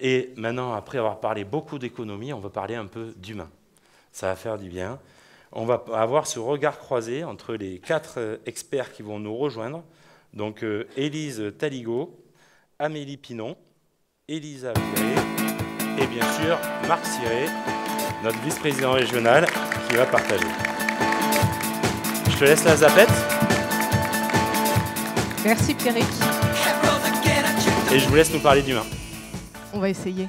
Et maintenant, après avoir parlé beaucoup d'économie, on va parler un peu d'humain. Ça va faire du bien. On va avoir ce regard croisé entre les 4 experts qui vont nous rejoindre. Donc, Élise Taligot, Amélie Pinon, Elisa Viré et bien sûr Marc Ciré, notre vice-président régional, qui va partager. Je te laisse la zapette. Merci Pierrick. Et je vous laisse nous parler d'humain. On va essayer.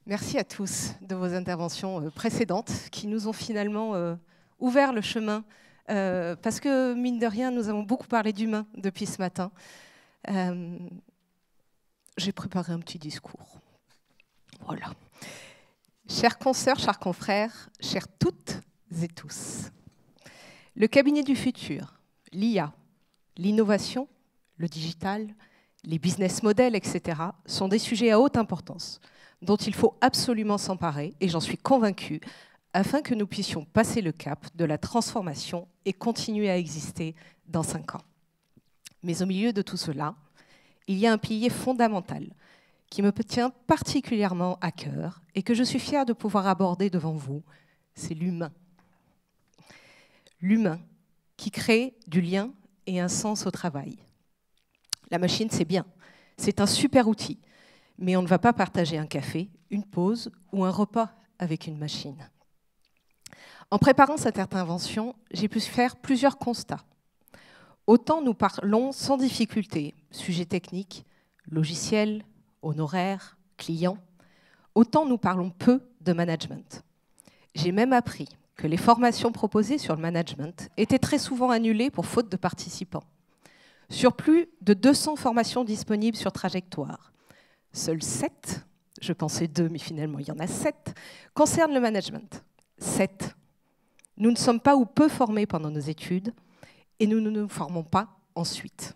Merci à tous de vos interventions précédentes qui nous ont finalement ouvert le chemin. Parce que, mine de rien, nous avons beaucoup parlé d'humain depuis ce matin. J'ai préparé un petit discours. Voilà. Chers consoeurs, chers confrères, chères toutes et tous, le cabinet du futur, l'IA, l'innovation, le digital, les business models, etc., sont des sujets à haute importance dont il faut absolument s'emparer, et j'en suis convaincue, afin que nous puissions passer le cap de la transformation et continuer à exister dans 5 ans. Mais au milieu de tout cela, il y a un pilier fondamental qui me tient particulièrement à cœur et que je suis fière de pouvoir aborder devant vous, c'est l'humain. L'humain qui crée du lien et un sens au travail. La machine, c'est bien, c'est un super outil, mais on ne va pas partager un café, une pause ou un repas avec une machine. En préparant cette intervention, j'ai pu faire plusieurs constats. Autant nous parlons sans difficulté, sujets techniques, logiciels, honoraires, clients, autant nous parlons peu de management. J'ai même appris que les formations proposées sur le management étaient très souvent annulées pour faute de participants. Sur plus de 200 formations disponibles sur Trajectoire, seules 7, je pensais 2, mais finalement il y en a 7, concernent le management. 7. Nous ne sommes pas ou peu formés pendant nos études et nous ne nous formons pas ensuite.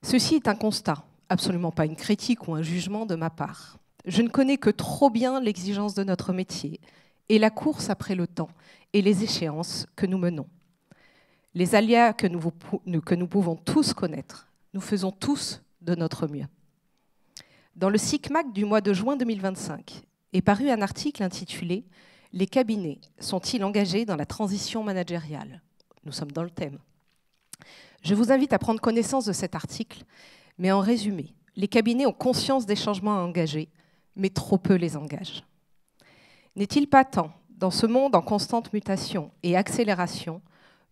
Ceci est un constat, absolument pas une critique ou un jugement de ma part. Je ne connais que trop bien l'exigence de notre métier et la course après le temps et les échéances que nous menons. Les aléas que nous pouvons tous connaître, nous faisons tous de notre mieux. Dans le SICMAC du mois de juin 2025 est paru un article intitulé « Les cabinets sont-ils engagés dans la transition managériale ?» Nous sommes dans le thème. Je vous invite à prendre connaissance de cet article, mais en résumé, les cabinets ont conscience des changements à engager, mais trop peu les engagent. N'est-il pas temps, dans ce monde en constante mutation et accélération,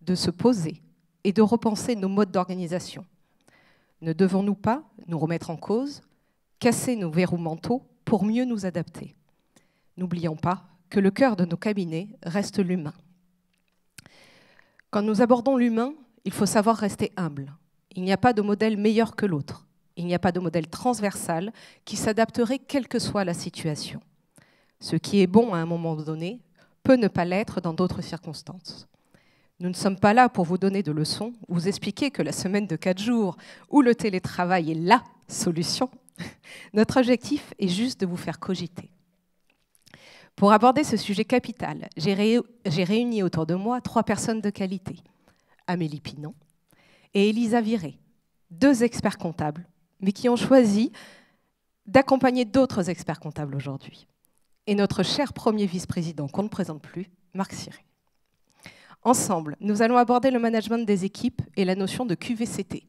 de se poser et de repenser nos modes d'organisation? Ne devons-nous pas nous remettre en cause, casser nos verrous mentaux pour mieux nous adapter? N'oublions pas que le cœur de nos cabinets reste l'humain. Quand nous abordons l'humain, il faut savoir rester humble. Il n'y a pas de modèle meilleur que l'autre. Il n'y a pas de modèle transversal qui s'adapterait quelle que soit la situation. Ce qui est bon à un moment donné peut ne pas l'être dans d'autres circonstances. Nous ne sommes pas là pour vous donner de leçons, vous expliquer que la semaine de 4 jours ou le télétravail est LA solution. Notre objectif est juste de vous faire cogiter. Pour aborder ce sujet capital, j'ai réuni autour de moi 3 personnes de qualité. Amélie Pinon et Elisa Viré, 2 experts comptables, mais qui ont choisi d'accompagner d'autres experts comptables aujourd'hui. Et notre cher premier vice-président, qu'on ne présente plus, Marc Ciré. Ensemble, nous allons aborder le management des équipes et la notion de QVCT.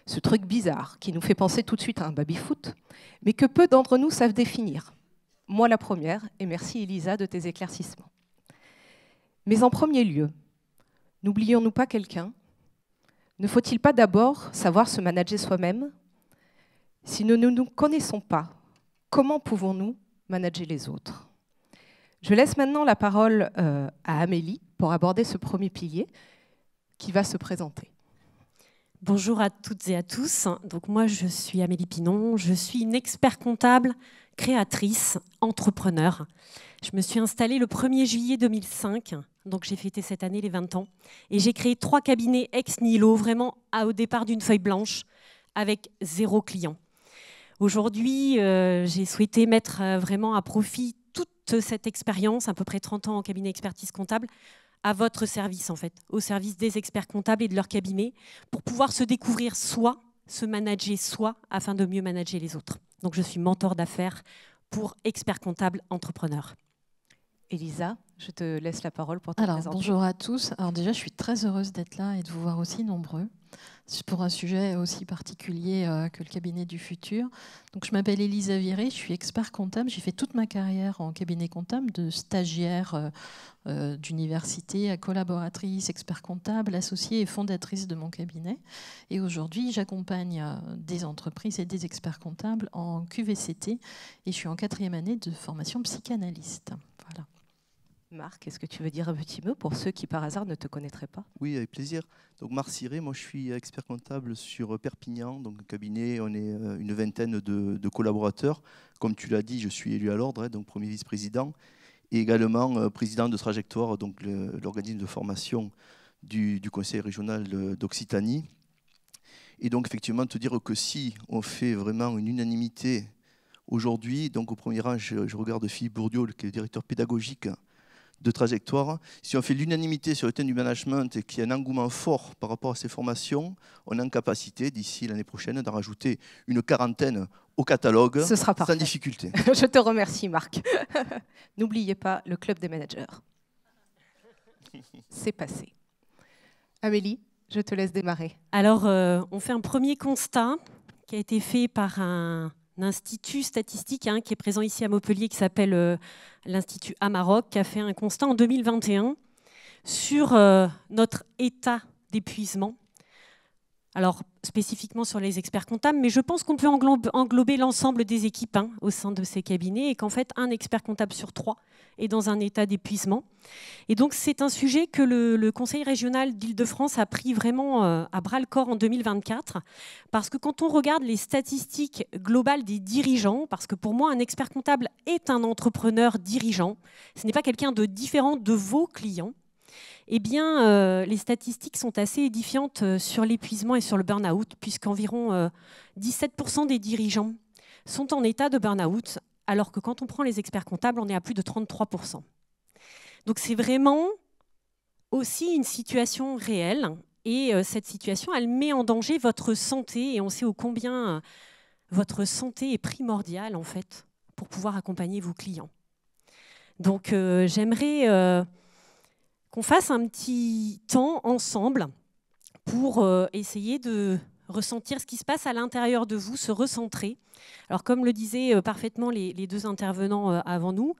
Ce truc bizarre qui nous fait penser tout de suite à un baby-foot, mais que peu d'entre nous savent définir. Moi la première, et merci Elisa de tes éclaircissements. Mais en premier lieu, n'oublions-nous pas quelqu'un? Ne faut-il pas d'abord savoir se manager soi-même? Si nous ne nous connaissons pas, comment pouvons-nous manager les autres? Je laisse maintenant la parole à Amélie pour aborder ce premier pilier qui va se présenter. Bonjour à toutes et à tous. Donc moi, je suis Amélie Pinon. Je suis une expert comptable, créatrice, entrepreneur. Je me suis installée le 1er juillet 2005. Donc j'ai fêté cette année les 20 ans. Et j'ai créé 3 cabinets ex nihilo, vraiment au départ d'une feuille blanche, avec 0 client. Aujourd'hui, j'ai souhaité mettre vraiment à profit toute cette expérience, à peu près 30 ans en cabinet expertise comptable, à votre service, en fait, au service des experts comptables et de leur cabinet, pour pouvoir se découvrir soi, se manager soi, afin de mieux manager les autres. Donc, je suis mentor d'affaires pour experts comptables entrepreneurs. Elisa, je te laisse la parole pour te présenter. Bonjour à tous. Alors déjà, je suis très heureuse d'être là et de vous voir aussi nombreux pour un sujet aussi particulier que le cabinet du futur. Donc, je m'appelle Elisa Viré, je suis expert comptable. J'ai fait toute ma carrière en cabinet comptable, de stagiaire d'université à collaboratrice, expert comptable, associée et fondatrice de mon cabinet. Et aujourd'hui, j'accompagne des entreprises et des experts comptables en QVCT et je suis en 4e année de formation psychanalyste. Voilà. Marc, est-ce que tu veux dire un petit mot pour ceux qui par hasard ne te connaîtraient pas? Oui, avec plaisir. Donc Marc Ciré, moi je suis expert comptable sur Perpignan, donc un cabinet, on est une vingtaine de collaborateurs. Comme tu l'as dit, je suis élu à l'ordre, donc premier vice-président, et également président de Trajectoire, donc l'organisme de formation du Conseil régional d'Occitanie. Et donc effectivement, te dire que si on fait vraiment une unanimité aujourd'hui, donc au premier rang, je regarde Philippe Bourdieu, qui est le directeur pédagogique de Trajectoire. Si on fait l'unanimité sur le thème du management et qu'il y a un engouement fort par rapport à ces formations, on est en capacité, d'ici l'année prochaine, d'en rajouter une 40aine au catalogue. Ce sera parfait. Sans difficulté. Je te remercie, Marc. N'oubliez pas le club des managers. C'est passé. Amélie, je te laisse démarrer. Alors, on fait un premier constat qui a été fait par un institut statistique qui est présent ici à Montpellier, qui s'appelle l'Institut Amarok, qui a fait un constat en 2021 sur notre état d'épuisement. Alors, spécifiquement sur les experts comptables, mais je pense qu'on peut englober l'ensemble des équipes au sein de ces cabinets et qu'en fait, un expert comptable sur 3 est dans un état d'épuisement. Et donc, c'est un sujet que le Conseil régional d'Île-de-France a pris vraiment à bras-le-corps en 2024, parce que quand on regarde les statistiques globales des dirigeants, parce que pour moi, un expert comptable est un entrepreneur dirigeant, ce n'est pas quelqu'un de différent de vos clients, eh bien, les statistiques sont assez édifiantes sur l'épuisement et sur le burn-out, puisqu'environ 17% des dirigeants sont en état de burn-out, alors que quand on prend les experts comptables, on est à plus de 33%. Donc c'est vraiment aussi une situation réelle, et cette situation, elle met en danger votre santé, et on sait ô combien votre santé est primordiale, en fait, pour pouvoir accompagner vos clients. Donc j'aimerais qu'on fasse un petit temps ensemble pour essayer de ressentir ce qui se passe à l'intérieur de vous, se recentrer. Alors comme le disaient parfaitement les deux intervenants avant nous,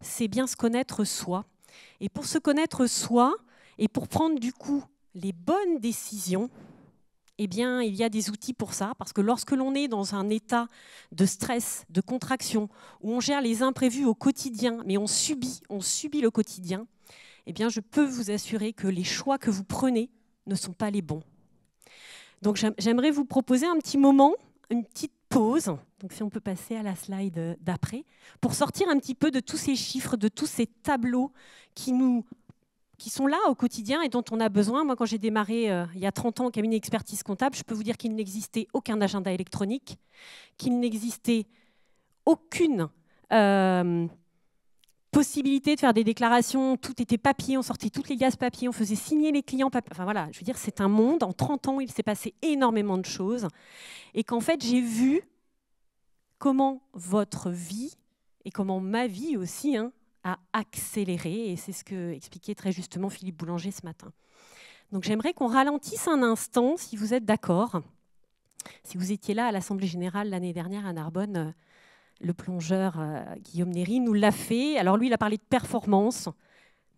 c'est bien se connaître soi. Et pour se connaître soi, et pour prendre du coup les bonnes décisions, eh bien, il y a des outils pour ça, parce que lorsque l'on est dans un état de stress, de contraction, où on gère les imprévus au quotidien, mais on subit le quotidien, eh bien, je peux vous assurer que les choix que vous prenez ne sont pas les bons. Donc, j'aimerais vous proposer un petit moment, une petite pause, donc si on peut passer à la slide d'après, pour sortir un petit peu de tous ces chiffres, de tous ces tableaux qui sont là au quotidien et dont on a besoin. Moi, quand j'ai démarré il y a 30 ans au cabinet expertise comptable, je peux vous dire qu'il n'existait aucun agenda électronique, qu'il n'existait aucune possibilité de faire des déclarations, tout était papier, on sortait toutes les liasses papier, on faisait signer les clients papier. Enfin voilà, je veux dire, c'est un monde. En 30 ans, il s'est passé énormément de choses. Et qu'en fait, j'ai vu comment votre vie, et comment ma vie aussi, a accéléré. Et c'est ce que expliquait très justement Philippe Boulanger ce matin. Donc j'aimerais qu'on ralentisse un instant, si vous êtes d'accord. Si vous étiez là à l'Assemblée Générale l'année dernière à Narbonne, le plongeur Guillaume Néry nous l'a fait. Alors lui, il a parlé de performance.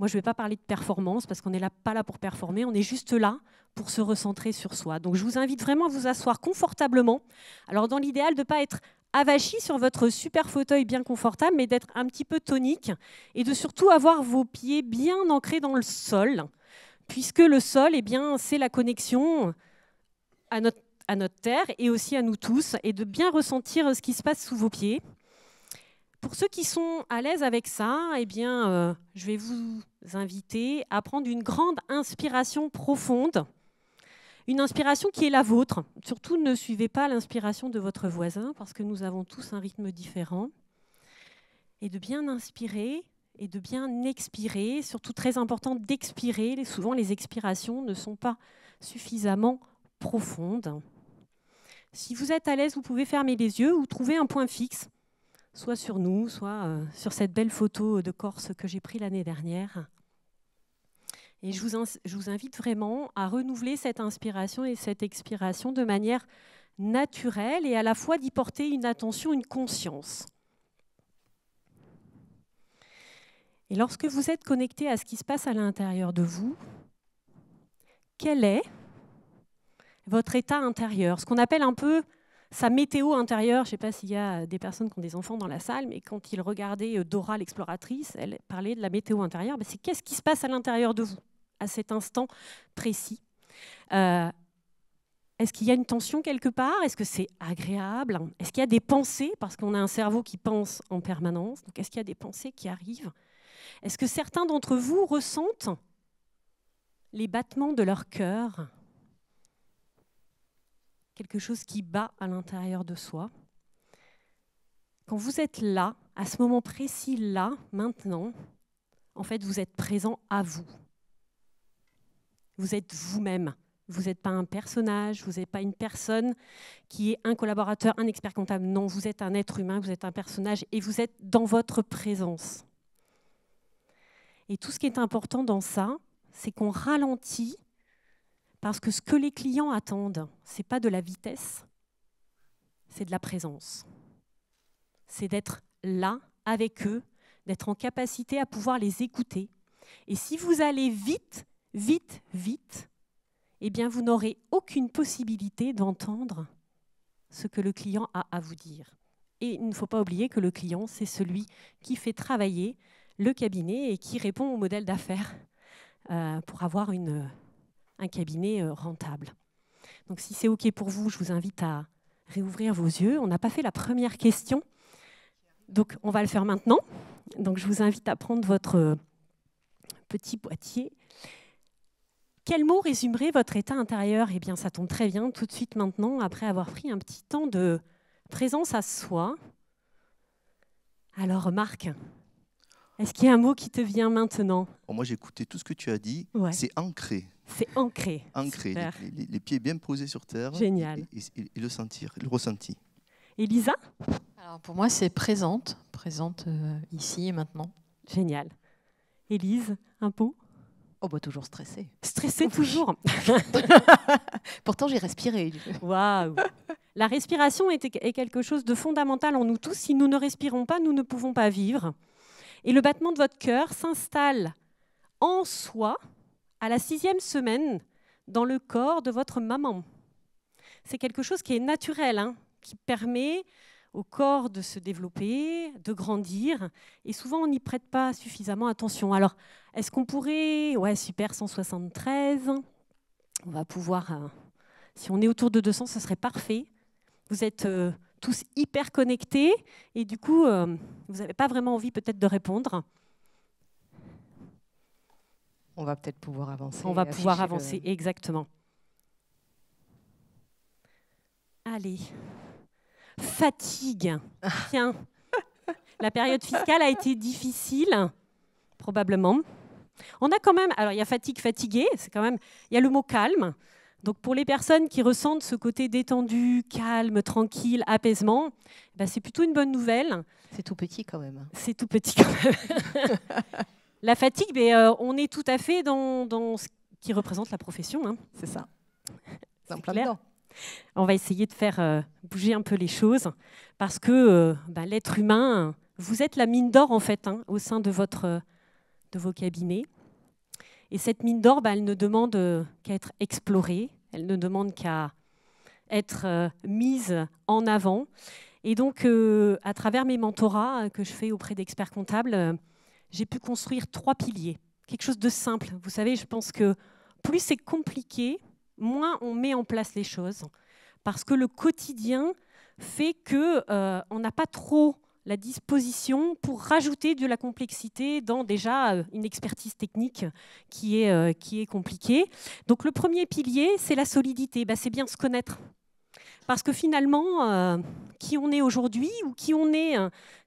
Moi, je ne vais pas parler de performance parce qu'on n'est pas là pour performer. On est juste là pour se recentrer sur soi. Donc, je vous invite vraiment à vous asseoir confortablement. Alors, dans l'idéal, de ne pas être avachi sur votre super fauteuil bien confortable, mais d'être un petit peu tonique et de surtout avoir vos pieds bien ancrés dans le sol, puisque le sol, eh bien, c'est la connexion à notre terre et aussi à nous tous, et de bien ressentir ce qui se passe sous vos pieds. Pour ceux qui sont à l'aise avec ça, eh bien, je vais vous inviter à prendre une grande inspiration profonde, une inspiration qui est la vôtre. Surtout, ne suivez pas l'inspiration de votre voisin, parce que nous avons tous un rythme différent. Et de bien inspirer, et de bien expirer, surtout très important d'expirer. Souvent, les expirations ne sont pas suffisamment profondes. Si vous êtes à l'aise, vous pouvez fermer les yeux ou trouver un point fixe, soit sur nous, soit sur cette belle photo de Corse que j'ai prise l'année dernière. Et je vous invite vraiment à renouveler cette inspiration et cette expiration de manière naturelle et à la fois d'y porter une attention, une conscience. Et lorsque vous êtes connecté à ce qui se passe à l'intérieur de vous, quel est votre état intérieur, ce qu'on appelle un peu sa météo intérieure? Je ne sais pas s'il y a des personnes qui ont des enfants dans la salle, mais quand ils regardaient Dora l'exploratrice, elle parlait de la météo intérieure. C'est qu'est-ce qui se passe à l'intérieur de vous à cet instant précis? Est-ce qu'il y a une tension quelque part? Est-ce que c'est agréable? Est-ce qu'il y a des pensées? Parce qu'on a un cerveau qui pense en permanence. Donc, est-ce qu'il y a des pensées qui arrivent? Est-ce que certains d'entre vous ressentent les battements de leur cœur? Quelque chose qui bat à l'intérieur de soi. Quand vous êtes là, à ce moment précis là, maintenant, en fait, vous êtes présent à vous. Vous êtes vous-même. Vous n'êtes pas un personnage, vous n'êtes pas une personne qui est un collaborateur, un expert comptable. Non, vous êtes un être humain, vous êtes un personnage et vous êtes dans votre présence. Et tout ce qui est important dans ça, c'est qu'on ralentit parce que ce que les clients attendent, ce n'est pas de la vitesse, c'est de la présence. C'est d'être là avec eux, d'être en capacité à pouvoir les écouter. Et si vous allez vite, vite, vite, eh bien vous n'aurez aucune possibilité d'entendre ce que le client a à vous dire. Et il ne faut pas oublier que le client, c'est celui qui fait travailler le cabinet et qui répond au modèle d'affaires pour avoir un cabinet rentable. Donc si c'est OK pour vous, je vous invite à réouvrir vos yeux. On n'a pas fait la première question, donc on va le faire maintenant. Donc je vous invite à prendre votre petit boîtier. Quel mot résumerait votre état intérieur? Eh bien, ça tombe très bien, tout de suite maintenant, après avoir pris un petit temps de présence à soi. Alors, Marc, est-ce qu'il y a un mot qui te vient maintenant? Moi, j'ai écouté tout ce que tu as dit. Ouais. C'est ancré. C'est ancré. Ancré. Les pieds bien posés sur terre. Génial. Et le sentir, le ressenti. Elisa? Alors pour moi, c'est présente ici et maintenant. Génial. Élise, un pot? Oh bah toujours stressée. Stressée toujours. Pourtant j'ai respiré. Waouh. La respiration est quelque chose de fondamental en nous tous. Si nous ne respirons pas, nous ne pouvons pas vivre. Et le battement de votre cœur s'installe en soi à la 6e semaine dans le corps de votre maman. C'est quelque chose qui est naturel, qui permet au corps de se développer, de grandir. Et souvent, on n'y prête pas suffisamment attention. Alors, est-ce qu'on pourrait... Ouais, super, 173. On va pouvoir... si on est autour de 200, ce serait parfait. Vous êtes tous hyper connectés et du coup, vous n'avez pas vraiment envie peut-être de répondre. On va peut-être pouvoir avancer. On va pouvoir avancer, exactement. Allez. Fatigue. Tiens, la période fiscale a été difficile, probablement. On a quand même, alors il y a fatigue, fatigué, c'est quand même, il y a le mot calme. Donc pour les personnes qui ressentent ce côté détendu, calme, tranquille, apaisement, c'est plutôt une bonne nouvelle. C'est tout petit quand même. C'est tout petit quand même. La fatigue, on est tout à fait dans ce qui représente la profession. C'est ça. C'est plein dedans. On va essayer de faire bouger un peu les choses parce que l'être humain, vous êtes la mine d'or en fait au sein de vos cabinets. Et cette mine d'or, elle ne demande qu'à être explorée, elle ne demande qu'à être mise en avant. Et donc, à travers mes mentorats que je fais auprès d'experts comptables, j'ai pu construire 3 piliers, quelque chose de simple. Vous savez, je pense que plus c'est compliqué, moins on met en place les choses, parce que le quotidien fait qu'on n'a pas trop la disposition pour rajouter de la complexité dans déjà une expertise technique qui est compliquée. Donc le premier pilier, c'est la solidité, c'est bien se connaître. Parce que finalement, qui on est aujourd'hui ou qui on est,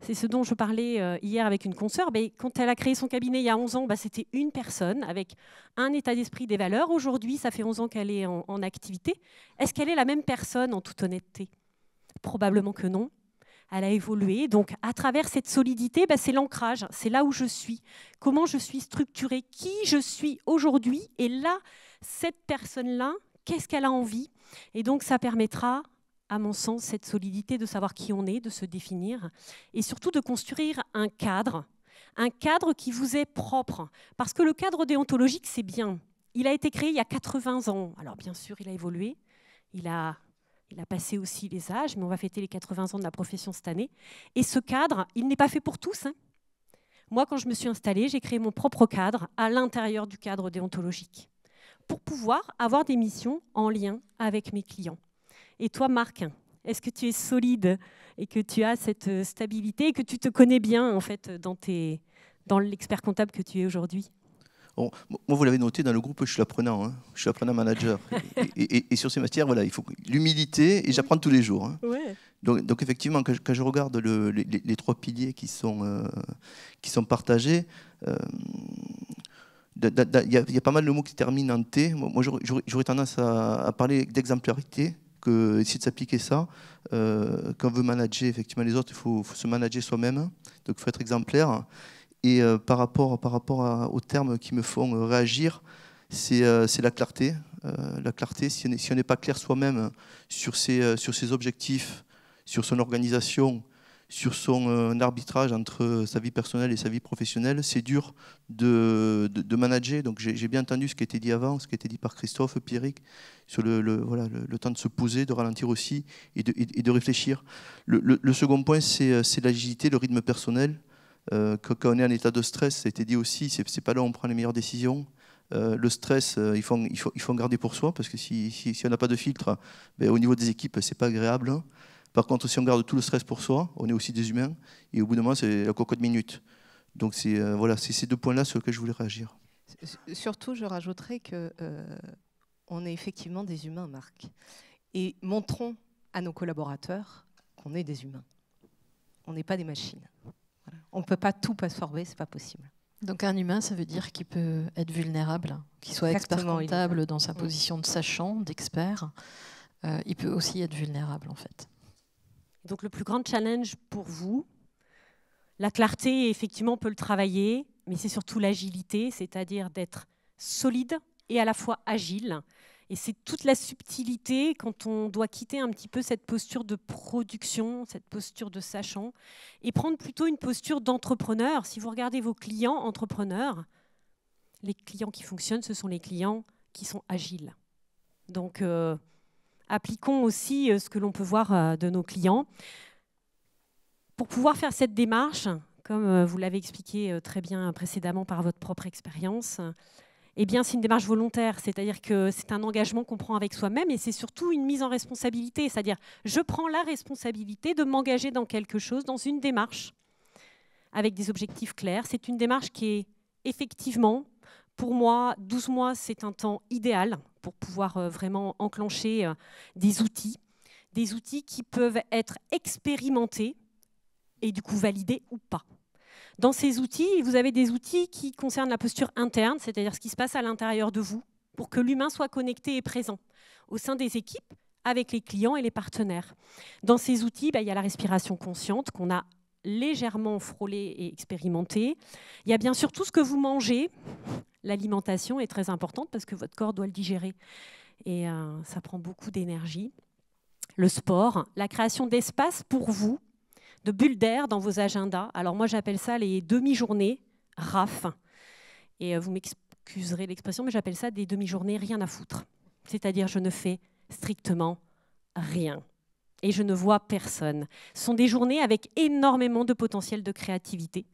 c'est ce dont je parlais hier avec une consoeur, quand elle a créé son cabinet il y a 11 ans, c'était une personne avec un état d'esprit, des valeurs. Aujourd'hui, ça fait 11 ans qu'elle est en activité. Est-ce qu'elle est la même personne en toute honnêteté? Probablement que non. Elle a évolué. Donc, à travers cette solidité, c'est l'ancrage. C'est là où je suis. Comment je suis structurée, qui je suis aujourd'hui. Et là, cette personne-là, qu'est-ce qu'elle a envie? Et donc, ça permettra, à mon sens, cette solidité de savoir qui on est, de se définir et surtout de construire un cadre qui vous est propre. Parce que le cadre déontologique, c'est bien. Il a été créé il y a 80 ans. Alors, bien sûr, il a évolué. Il a passé aussi les âges, mais on va fêter les 80 ans de la profession cette année. Et ce cadre, il n'est pas fait pour tous. Moi, quand je me suis installée, j'ai créé mon propre cadre à l'intérieur du cadre déontologique pour pouvoir avoir des missions en lien avec mes clients. Et toi, Marc, est-ce que tu es solide et que tu as cette stabilité et que tu te connais bien en fait, dans l'expert comptable que tu es aujourd'hui? Bon, moi, vous l'avez noté, dans le groupe, je suis l'apprenant. Je suis l'apprenant manager. Et sur ces matières, voilà, il faut l'humilité et j'apprends tous les jours. Ouais. Donc effectivement, quand je regarde les 3 piliers qui sont partagés, il y a pas mal de mots qui terminent en T. Moi, j'aurais tendance à parler d'exemplarité, essayer de s'appliquer ça. Quand on veut manager effectivement les autres, il faut se manager soi-même. Donc il faut être exemplaire. Et par rapport aux termes qui me font réagir, c'est la clarté. La clarté, si on n'est pas clair soi-même sur ses objectifs, sur son organisation, sur son arbitrage entre sa vie personnelle et sa vie professionnelle, c'est dur de manager. Donc j'ai bien entendu ce qui a été dit avant, ce qui a été dit par Christophe, Pierrick, sur le temps de se poser, de ralentir aussi et de réfléchir. Le second point, c'est l'agilité, le rythme personnel. Quand on est en état de stress, ça a été dit aussi, c'est pas là où on prend les meilleures décisions. Le stress, il faut en garder pour soi, parce que si on n'a pas de filtre, au niveau des équipes, c'est pas agréable. Par contre, si on garde tout le stress pour soi, on est aussi des humains, et au bout d'un moment, c'est la cocotte minute. Donc c'est ces 2 points-là sur lesquels je voulais réagir. Surtout, je rajouterais que on est effectivement des humains, Marc. Et montrons à nos collaborateurs qu'on est des humains. On n'est pas des machines. Voilà. On ne peut pas tout absorber, c'est pas possible. Donc un humain, ça veut dire qu'il peut être vulnérable, qu'il soit expert comptable dans sa position de sachant, d'expert. Il peut aussi être vulnérable, en fait. Donc le plus grand challenge pour vous, la clarté, effectivement, on peut le travailler, mais c'est surtout l'agilité, c'est-à-dire d'être solide et à la fois agile. Et c'est toute la subtilité quand on doit quitter un petit peu cette posture de production, cette posture de sachant, et prendre plutôt une posture d'entrepreneur. Si vous regardez vos clients entrepreneurs, les clients qui fonctionnent, ce sont les clients qui sont agiles. Donc, appliquons aussi ce que l'on peut voir de nos clients. Pour pouvoir faire cette démarche, comme vous l'avez expliqué très bien précédemment par votre propre expérience, eh bien, c'est une démarche volontaire, c'est-à-dire que c'est un engagement qu'on prend avec soi-même et c'est surtout une mise en responsabilité, c'est-à-dire je prends la responsabilité de m'engager dans quelque chose, dans une démarche, avec des objectifs clairs. C'est une démarche qui est effectivement, pour moi, 12 mois, c'est un temps idéal pour pouvoir vraiment enclencher des outils qui peuvent être expérimentés et du coup validés ou pas. Dans ces outils, vous avez des outils qui concernent la posture interne, c'est-à-dire ce qui se passe à l'intérieur de vous, pour que l'humain soit connecté et présent au sein des équipes, avec les clients et les partenaires. Dans ces outils, il y a la respiration consciente qu'on a légèrement frôlée et expérimentée. Il y a bien sûr tout ce que vous mangez. L'alimentation est très importante parce que votre corps doit le digérer et ça prend beaucoup d'énergie. Le sport, la création d'espace pour vous, de bulles d'air dans vos agendas. Alors moi, j'appelle ça les demi-journées RAF. Et vous m'excuserez l'expression, mais j'appelle ça des demi-journées rien à foutre. C'est-à-dire, je ne fais strictement rien. Et je ne vois personne. Ce sont des journées avec énormément de potentiel de créativité.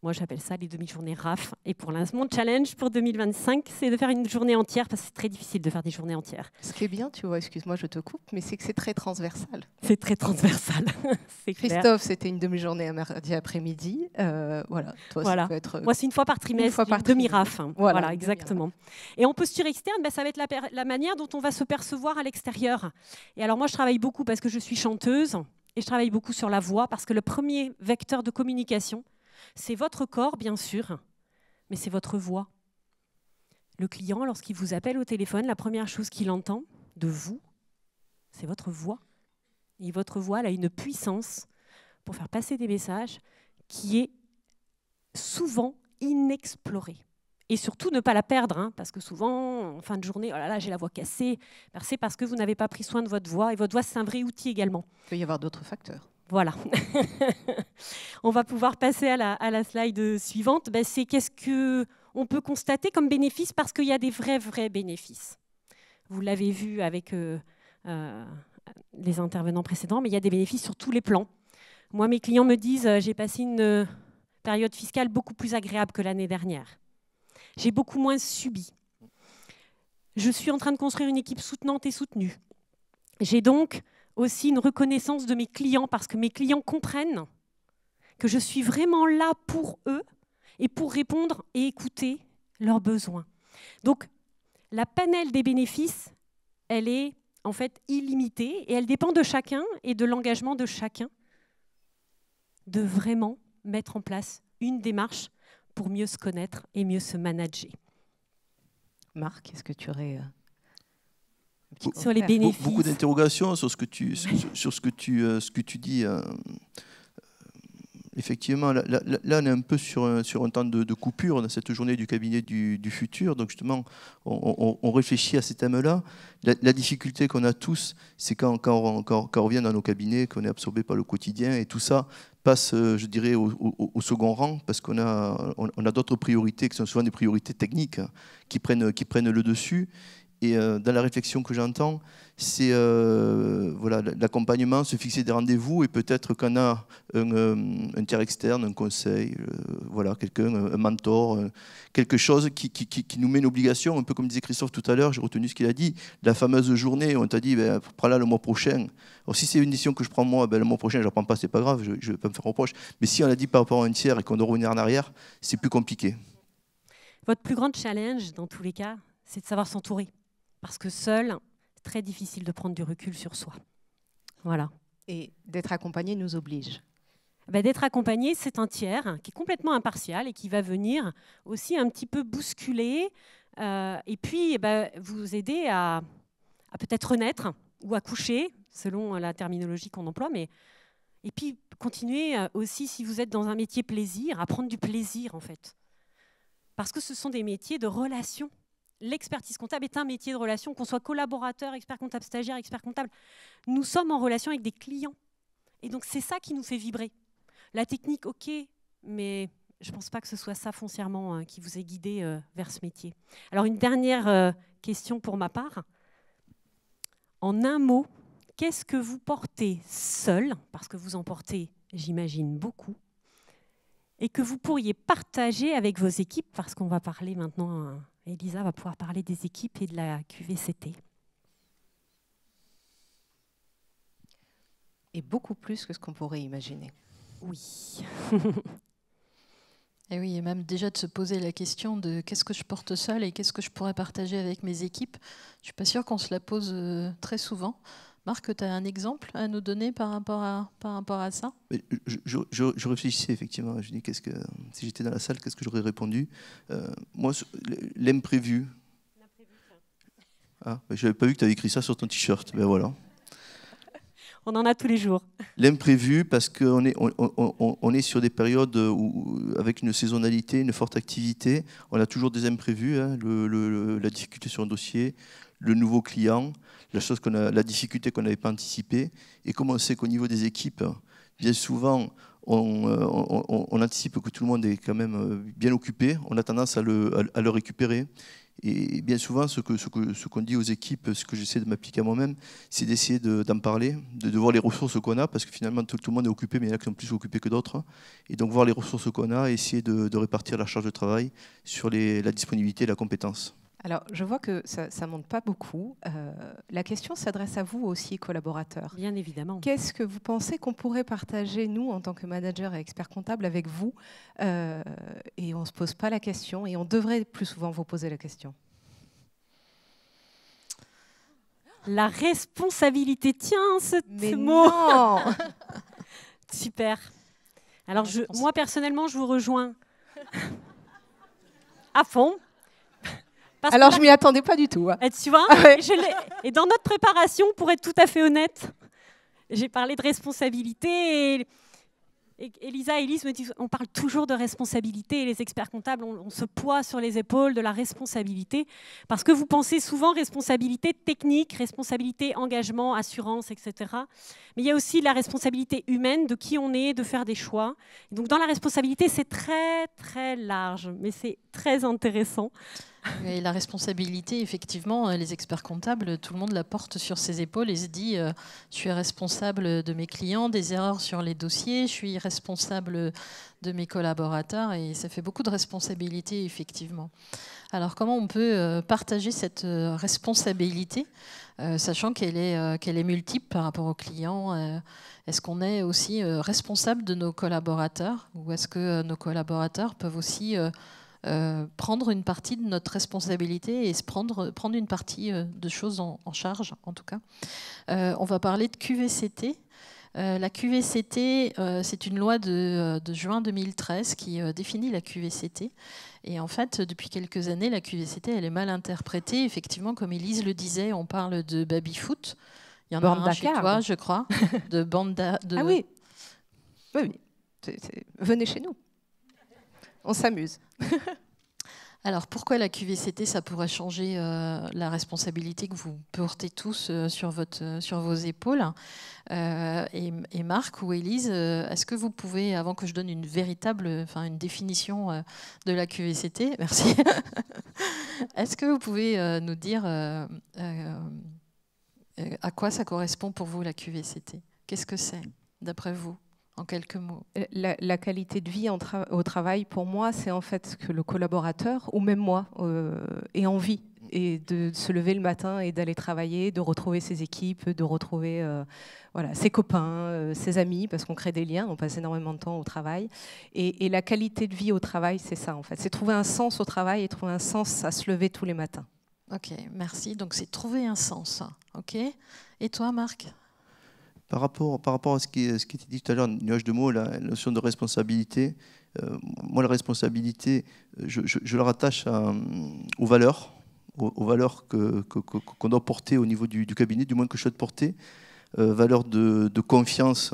Moi, j'appelle ça les demi-journées RAF. Et pour l'instant, mon challenge pour 2025, c'est de faire une journée entière, parce que c'est très difficile de faire des journées entières. Ce qui est bien, tu vois, excuse-moi, je te coupe, mais c'est que c'est très transversal. C'est très transversal. C'est clair. Christophe, c'était une demi-journée un mardi après-midi. Voilà, toi, Voilà. ça peut être... Moi, c'est une fois par trimestre, Une fois par une demi-RAF. Voilà, Voilà, exactement. Et en posture externe, ça va être la manière dont on va se percevoir à l'extérieur. Et alors, moi, je travaille beaucoup parce que je suis chanteuse, et je travaille beaucoup sur la voix, parce que le premier vecteur de communication, c'est votre corps, bien sûr, mais c'est votre voix. Le client, lorsqu'il vous appelle au téléphone, la première chose qu'il entend de vous, c'est votre voix. Et votre voix, elle a une puissance pour faire passer des messages qui est souvent inexplorée. Et surtout, ne pas la perdre, hein, parce que souvent, en fin de journée, oh là là, j'ai la voix cassée. C'est parce que vous n'avez pas pris soin de votre voix. Et votre voix, c'est un vrai outil également. Il peut y avoir d'autres facteurs. Voilà. On va pouvoir passer à la slide suivante. C'est qu'est-ce qu'on peut constater comme bénéfice, parce qu'il y a des vrais bénéfices. Vous l'avez vu avec les intervenants précédents, mais il y a des bénéfices sur tous les plans. Moi, mes clients me disent j'ai passé une période fiscale beaucoup plus agréable que l'année dernière. J'ai beaucoup moins subi. Je suis en train de construire une équipe soutenante et soutenue. J'ai donc aussi une reconnaissance de mes clients, parce que mes clients comprennent que je suis vraiment là pour eux et pour répondre et écouter leurs besoins. Donc, la panel des bénéfices, elle est en fait illimitée et elle dépend de chacun et de l'engagement de chacun de vraiment mettre en place une démarche pour mieux se connaître et mieux se manager. Marc, est-ce que tu aurais... Sur les bénéfices. Beaucoup d'interrogations sur ce que tu, sur ce que tu dis. Effectivement, là, on est un peu sur un temps de coupure dans cette journée du cabinet du futur. Donc justement, on réfléchit à ces thèmes-là. La difficulté qu'on a tous, c'est quand on revient dans nos cabinets, qu'on est absorbé par le quotidien, et tout ça passe, je dirais, au second rang, parce qu'on a d'autres priorités, qui sont souvent des priorités techniques, qui prennent le dessus. Et dans la réflexion que j'entends, c'est voilà, l'accompagnement, se fixer des rendez-vous, et peut-être qu'on a un tiers externe, un conseil, voilà, quelqu'un, un mentor, quelque chose qui nous met une obligation, un peu comme disait Christophe tout à l'heure, j'ai retenu ce qu'il a dit, la fameuse journée où on t'a dit prends-la le mois prochain. Alors si c'est une décision que je prends moi, le mois prochain je ne la prends pas, c'est pas grave, je ne vais pas me faire reproche. Mais si on l'a dit par rapport à un tiers et qu'on doit revenir en arrière, c'est plus compliqué. Votre plus grand challenge, dans tous les cas, c'est de savoir s'entourer. Parce que seul, c'est très difficile de prendre du recul sur soi. Voilà. Et d'être accompagné nous oblige. D'être accompagné, c'est un tiers qui est complètement impartial et qui va venir aussi un petit peu bousculer et puis vous aider à peut-être renaître ou à coucher, selon la terminologie qu'on emploie. Et puis continuer aussi, si vous êtes dans un métier plaisir, à prendre du plaisir en fait. Parce que ce sont des métiers de relation. L'expertise comptable est un métier de relation, qu'on soit collaborateur, expert comptable, stagiaire, expert comptable. Nous sommes en relation avec des clients. Et donc, c'est ça qui nous fait vibrer. La technique, ok, mais je ne pense pas que ce soit ça foncièrement qui vous ait guidé vers ce métier. Alors, une dernière question pour ma part. En un mot, qu'est-ce que vous portez seul, parce que vous en portez, j'imagine, beaucoup, et que vous pourriez partager avec vos équipes, parce qu'on va parler maintenant... Elisa va pouvoir parler des équipes et de la QVCT. Et beaucoup plus que ce qu'on pourrait imaginer. Oui. Et oui, et même déjà de se poser la question de qu'est-ce que je porte seul et qu'est-ce que je pourrais partager avec mes équipes. Je ne suis pas sûre qu'on se la pose très souvent. Marc, tu as un exemple à nous donner par rapport à ça? Je réfléchissais effectivement. Je dis, si j'étais dans la salle, qu'est-ce que j'aurais répondu? Moi, l'imprévu. Ah, je n'avais pas vu que tu avais écrit ça sur ton t-shirt. Ben voilà. On en a tous les jours. L'imprévu, parce qu'on est sur des périodes avec une saisonnalité, une forte activité. On a toujours des imprévus, hein, la difficulté sur un dossier, le nouveau client, la difficulté qu'on n'avait pas anticipée. Et comme on sait qu'au niveau des équipes, bien souvent, on anticipe que tout le monde est quand même bien occupé, on a tendance à le récupérer. Et bien souvent, ce qu'on dit aux équipes, ce que j'essaie de m'appliquer à moi-même, c'est d'essayer d'en parler, de voir les ressources qu'on a, parce que finalement, tout le monde est occupé, mais il y en a qui sont plus occupés que d'autres. Et donc, voir les ressources qu'on a, et essayer de répartir la charge de travail sur la disponibilité et la compétence. Alors, je vois que ça ne monte pas beaucoup. La question s'adresse à vous aussi, collaborateurs. Bien évidemment. Qu'est-ce que vous pensez qu'on pourrait partager, nous, en tant que manager et expert comptable, avec vous et on ne se pose pas la question, et on devrait plus souvent vous poser la question. La responsabilité, tiens, ce Mais mot. non. Super. Alors, moi, personnellement, je vous rejoins à fond. Alors, je ne m'y attendais pas du tout. Hein. Tu vois, ouais. Et dans notre préparation, pour être tout à fait honnête, j'ai parlé de responsabilité. Et Elisa et Elise me disent, on parle toujours de responsabilité. Et les experts comptables ont ce poids sur les épaules de la responsabilité. Parce que vous pensez souvent responsabilité technique, responsabilité engagement, assurance, etc. Mais il y a aussi la responsabilité humaine, de qui on est, de faire des choix. Et donc dans la responsabilité, c'est très, très large. Mais c'est très intéressant. Et la responsabilité, effectivement, les experts comptables, tout le monde la porte sur ses épaules et se dit je suis responsable de mes clients, des erreurs sur les dossiers, je suis responsable de mes collaborateurs, et ça fait beaucoup de responsabilités, effectivement. Alors, comment on peut partager cette responsabilité, sachant qu'elle est multiple par rapport aux clients? Est-ce qu'on est aussi responsable de nos collaborateurs, ou est-ce que nos collaborateurs peuvent aussi prendre une partie de notre responsabilité et prendre une partie de choses en charge, en tout cas. On va parler de QVCT. La QVCT, c'est une loi de juin 2013 qui définit la QVCT. Et en fait, depuis quelques années, la QVCT, elle est mal interprétée. Effectivement, comme Elise le disait, on parle de baby-foot. Il y en a un chez toi, je crois, de bande de... Ah oui, oui. Venez chez nous. On s'amuse. Alors, pourquoi la QVCT, ça pourrait changer la responsabilité que vous portez tous sur vos épaules? Et Marc ou Élise, est-ce que vous pouvez, avant que je donne une définition de la QVCT, merci, est-ce que vous pouvez nous dire à quoi ça correspond pour vous, la QVCT? Qu'est-ce que c'est, d'après vous? En quelques mots. La qualité de vie au travail, pour moi, c'est en fait que le collaborateur, ou même moi, ait envie et de se lever le matin et d'aller travailler, de retrouver ses équipes, de retrouver ses copains, ses amis, parce qu'on crée des liens, on passe énormément de temps au travail. Et la qualité de vie au travail, c'est ça, en fait. C'est trouver un sens au travail et trouver un sens à se lever tous les matins. Ok, merci. Donc, c'est trouver un sens. Ok. Et toi, Marc ? Par rapport à ce qui était dit tout à l'heure, nuage de mots, la notion de responsabilité, moi la responsabilité, je la rattache aux valeurs qu'on doit porter au niveau du cabinet, du moins que je souhaite porter, valeurs de confiance,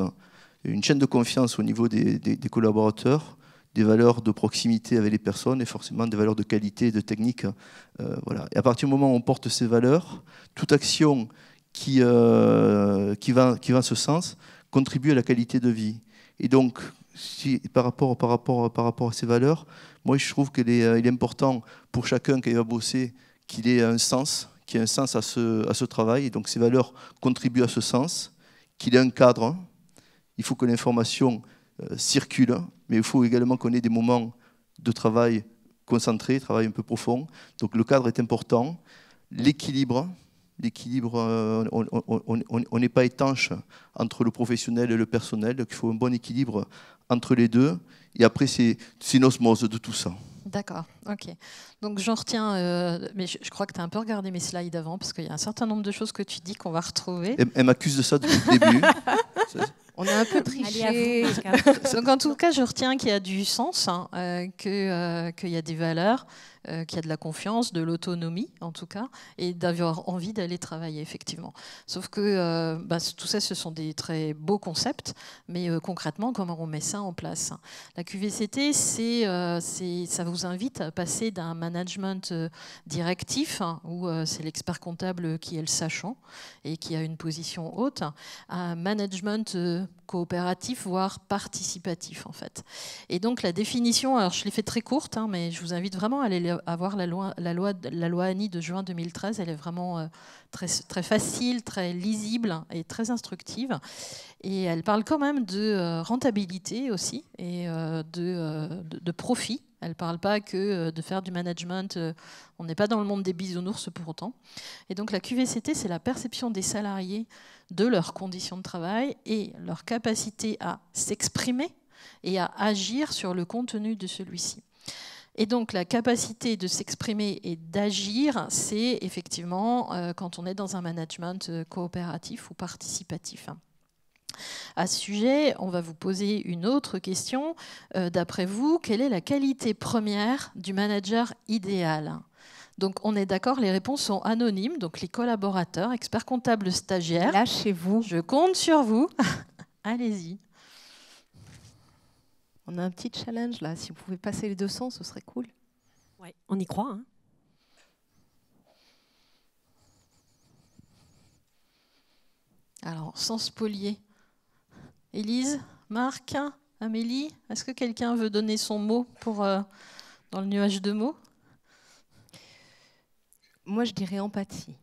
une chaîne de confiance au niveau des collaborateurs, des valeurs de proximité avec les personnes et forcément des valeurs de qualité et de technique. Voilà. Et à partir du moment où on porte ces valeurs, toute action qui va en ce sens, contribue à la qualité de vie. Et donc, par rapport à ces valeurs, moi je trouve qu'il est important pour chacun qui va bosser qu'il ait un sens, qu'il y ait un sens à ce travail. Et donc ces valeurs contribuent à ce sens, qu'il ait un cadre. Il faut que l'information circule, mais il faut également qu'on ait des moments de travail concentré, travail un peu profond. Donc le cadre est important. L'équilibre, on n'est pas étanche entre le professionnel et le personnel, donc il faut un bon équilibre entre les deux, et après c'est une osmose de tout ça. D'accord, ok. Donc j'en retiens, mais je crois que tu as un peu regardé mes slides avant, parce qu'il y a un certain nombre de choses que tu dis qu'on va retrouver. Elle m'accuse de ça depuis le début. On a un peu triché. Donc en tout cas, je retiens qu'il y a du sens, qu'il y a des valeurs, qu'il y a de la confiance, de l'autonomie en tout cas, et d'avoir envie d'aller travailler effectivement. Sauf que tout ça, ce sont des très beaux concepts, mais concrètement, comment on met ça en place? La QVCT, ça vous invite à passer d'un management directif, où c'est l'expert comptable qui est le sachant et qui a une position haute, à un management coopératif, voire participatif en fait. Et donc la définition, alors je l'ai fait très courte, hein, mais je vous invite vraiment à aller voir la loi Annie de juin 2013. Elle est vraiment très, très facile, très lisible et très instructive. Et elle parle quand même de rentabilité aussi et de profit. Elle ne parle pas que de faire du management. On n'est pas dans le monde des bisounours pour autant. Et donc la QVCT, c'est la perception des salariés de leurs conditions de travail et leur capacité à s'exprimer et à agir sur le contenu de celui-ci. Et donc la capacité de s'exprimer et d'agir, c'est effectivement quand on est dans un management coopératif ou participatif. À ce sujet, on va vous poser une autre question. D'après vous, quelle est la qualité première du manager idéal ? Donc on est d'accord, les réponses sont anonymes, donc les collaborateurs, experts comptables, stagiaires. Lâchez-vous. Je compte sur vous. Allez-y. On a un petit challenge là. Si vous pouvez passer les 200, ce serait cool. Ouais, on y croit. Hein. Alors, sans spolier. Élise, Marc, Amélie, est-ce que quelqu'un veut donner son mot pour, dans le nuage de mots ? Moi, je dirais empathie.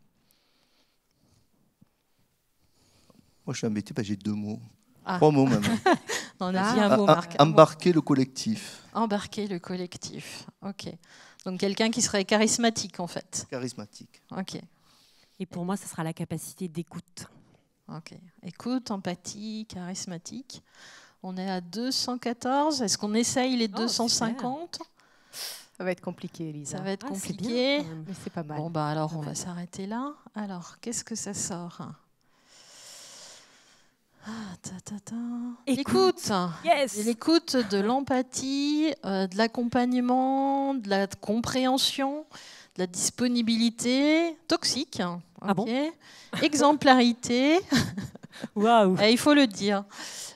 Moi, je suis embêté parce que j'ai 2 mots. Ah. 3 mots même. On a dit un mot, Marc. Embarquer le collectif. Embarquer le collectif. Ok. Donc quelqu'un qui serait charismatique en fait. Charismatique. Ok. Et pour moi, ce sera la capacité d'écoute. Ok. Écoute, empathie, charismatique. On est à 214. Est-ce qu'on essaye les 250 ? Ça va être compliqué, Elisa. Ça va être Ah, c'est compliqué. bien, Mais c'est pas mal. Bon, bah alors on va s'arrêter là. Alors, qu'est-ce que ça sort ? L'écoute. Yes. L'écoute, de l'empathie, de l'accompagnement, de la compréhension, de la disponibilité, toxique. Ah bon ? Exemplarité, Waouh. il faut le dire.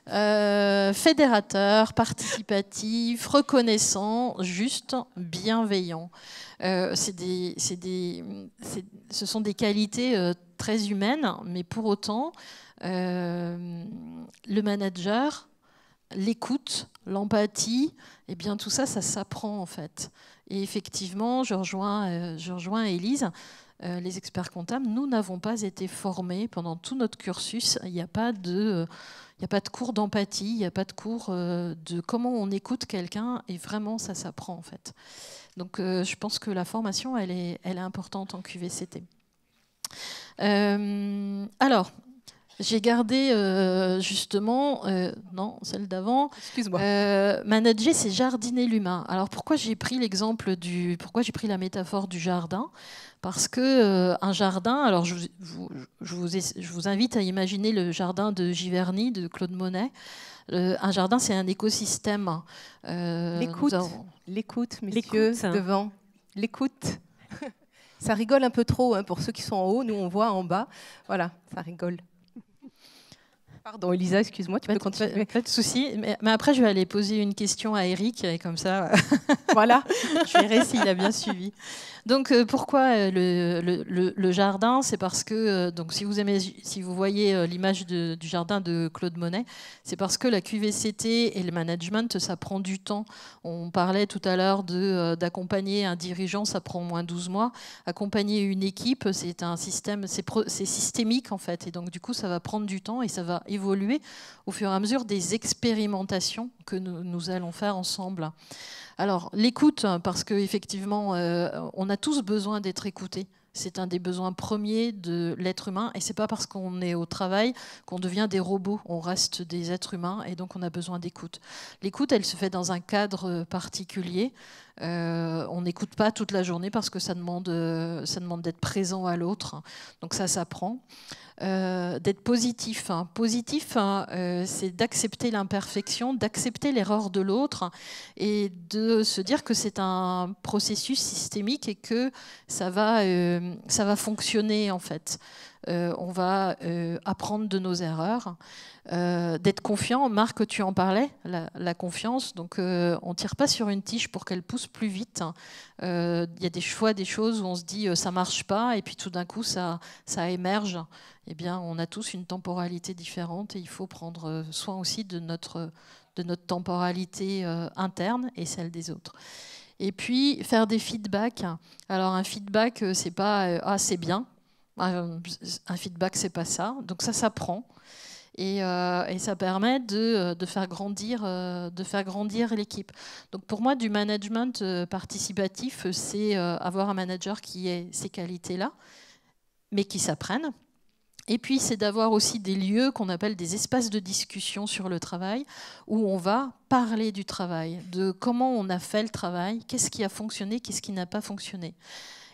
Fédérateur, participatif, reconnaissant, juste, bienveillant. Ce sont des qualités très humaines, mais pour autant, le manager, l'écoute, l'empathie, eh bien tout ça, ça s'apprend en fait. Et effectivement, je rejoins Élise. Les experts comptables, nous n'avons pas été formés pendant tout notre cursus. Il n'y a pas de cours d'empathie, il n'y a pas de cours de comment on écoute quelqu'un, et vraiment ça s'apprend en fait. Donc je pense que la formation, elle est importante en QVCT. Alors, j'ai gardé justement, non, celle d'avant. Excuse-moi. Manager, c'est jardiner l'humain. Alors pourquoi j'ai pris la métaphore du jardin ? Parce que un jardin, alors je vous invite à imaginer le jardin de Giverny, de Claude Monet. Un jardin, c'est un écosystème. L'écoute, messieurs, devant. L'écoute. Ça rigole un peu trop hein, pour ceux qui sont en haut. Nous, on voit en bas. Voilà, ça rigole. Pardon, Elisa, excuse-moi, tu peux continuer. Pas de souci. Mais après, je vais aller poser une question à Eric, et comme ça, voilà. Je verrai s'il a bien suivi. Donc, pourquoi le jardin ? C'est parce que, donc, si vous voyez l'image du jardin de Claude Monet, c'est parce que la QVCT et le management, ça prend du temps. On parlait tout à l'heure d'accompagner un dirigeant, ça prend au moins 12 mois. Accompagner une équipe, c'est un système, c'est systémique en fait. Et donc, du coup, ça va prendre du temps et ça va évoluer au fur et à mesure des expérimentations que nous allons faire ensemble. Alors, l'écoute, parce qu'effectivement, on a tous besoin d'être écoutés. C'est un des besoins premiers de l'être humain. Et ce n'est pas parce qu'on est au travail qu'on devient des robots. On reste des êtres humains et donc on a besoin d'écoute. L'écoute, elle se fait dans un cadre particulier. On n'écoute pas toute la journée parce que ça demande d'être présent à l'autre. Donc ça s'apprend. D'être positif. Positif, c'est d'accepter l'imperfection, d'accepter l'erreur de l'autre et de se dire que c'est un processus systémique et que ça va fonctionner en fait. on va apprendre de nos erreurs, d'être confiant. Marc, tu en parlais, la confiance. Donc, on ne tire pas sur une tige pour qu'elle pousse plus vite. Il y a des fois des choses où on se dit ça ne marche pas, et puis tout d'un coup, ça émerge. Eh bien, on a tous une temporalité différente, et il faut prendre soin aussi de notre temporalité interne et celle des autres. Et puis, faire des feedbacks. Alors, un feedback, c'est pas « ah, c'est bien ». Un feedback, c'est pas ça. Donc ça s'apprend. Et ça permet de faire grandir l'équipe. Donc pour moi, du management participatif, c'est avoir un manager qui ait ces qualités-là, mais qui s'apprennent. Et puis, c'est d'avoir aussi des lieux qu'on appelle des espaces de discussion sur le travail, où on va parler du travail, de comment on a fait le travail, qu'est-ce qui a fonctionné, qu'est-ce qui n'a pas fonctionné.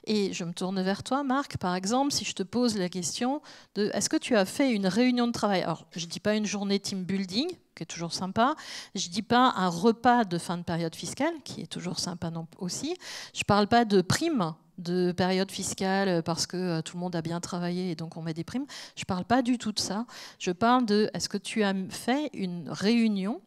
Et je me tourne vers toi, Marc, par exemple, si je te pose la question de est-ce que tu as fait une réunion de travail? Alors, je ne dis pas une journée team building, qui est toujours sympa. Je ne dis pas un repas de fin de période fiscale, qui est toujours sympa non, aussi. Je ne parle pas de primes de période fiscale parce que tout le monde a bien travaillé et donc on met des primes. Je ne parle pas du tout de ça. Je parle de est-ce que tu as fait une réunion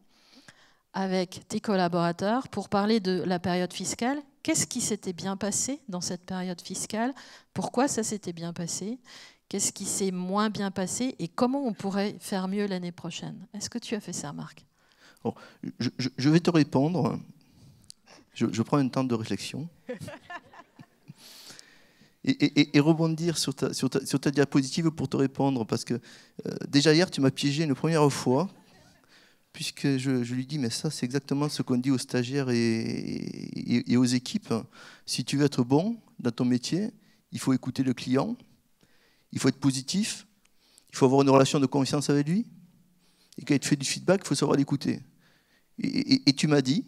avec tes collaborateurs pour parler de la période fiscale? Qu'est-ce qui s'était bien passé dans cette période fiscale? Pourquoi ça s'était bien passé? Qu'est-ce qui s'est moins bien passé? Et comment on pourrait faire mieux l'année prochaine? Est-ce que tu as fait ça, Marc? Bon, je vais te répondre. Je prends un temps de réflexion. Et rebondir sur ta diapositive pour te répondre. Parce que déjà hier, tu m'as piégé une première fois. Puisque je lui dis, mais ça, c'est exactement ce qu'on dit aux stagiaires et aux équipes. Si tu veux être bon dans ton métier, il faut écouter le client, il faut être positif, il faut avoir une relation de confiance avec lui. Et quand il te fait du feedback, il faut savoir l'écouter. Et tu m'as dit,